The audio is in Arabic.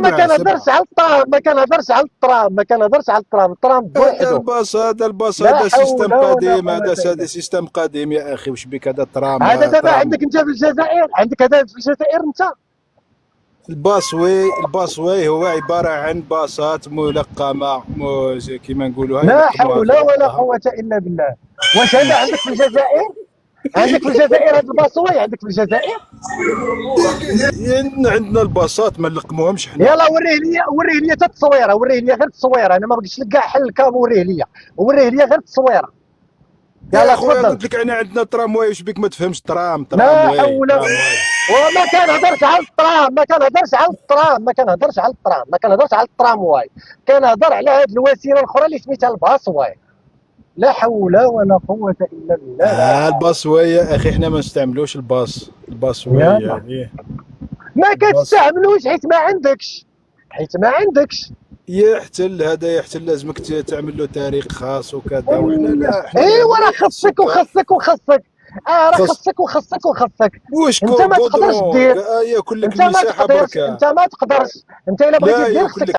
ما كنهضرش على الطرام، ما كنهضرش على الطرام، ما كنهضرش على الطرام، الطرام هذا بوحدو. الباص، هذا الباص، لا هذا سيستم حول ولا قديم، قوة هذا إلا. سيستم قديم يا اخي. وش بك؟ هذا ترام، هذا دابا ترام. عندك انت في الجزائر، عندك هذا في الجزائر انت. الباصوي هو عباره عن باصات ملقمه، كيما نقولوها لا يلقموها حول في ولا بعضها. قوة إلا بالله. واش هذا عندك في الجزائر؟ عندك في الجزائر هذا الباصوي عندك في الجزائر؟ عندنا الباصات ما نلقموهمش حنا. يلا وريه لي، وريه لي حتى التصويره، وريه لي غير التصويره، انا ما بغيتش لك كاع حل الكام، وريه لي، وريه لي غير التصويره. يا يلا خويا تفضل. قلت لك انا عندنا ترامواي. وش بك ما تفهمش؟ لا ترامواي حول. ترامواي. وما كنهضرش على الطرام، ما كنهضرش على الطرام، ما كنهضرش على الطرام، ما كنهضرش على الطرامواي. كنهضر على هذه الوسيله الاخرى اللي سميتها الباصواي. لا حول ولا قوه الا بالله. لا. الباصوي يا اخي حنا ما نستعملوش الباصوي يلا يعني. ما الباص كتستعملوش حيت ما عندكش، حيت ما عندكش. يحتل، هذا يحتل، لازمك تعمل له تاريخ خاص وكذا. وحنا لا، حنا ايوا راه العمريه ديال خصك السكر. وخصك وخصك. اه راه خاص خصك وخصك وخصك. واش انت ما تقدرش كودرون دير. ياكل لك انت ما المساحه تقدرش، بركه. انت ما تقدرش، انت الا بغيتي لا دير ياكل خصك لك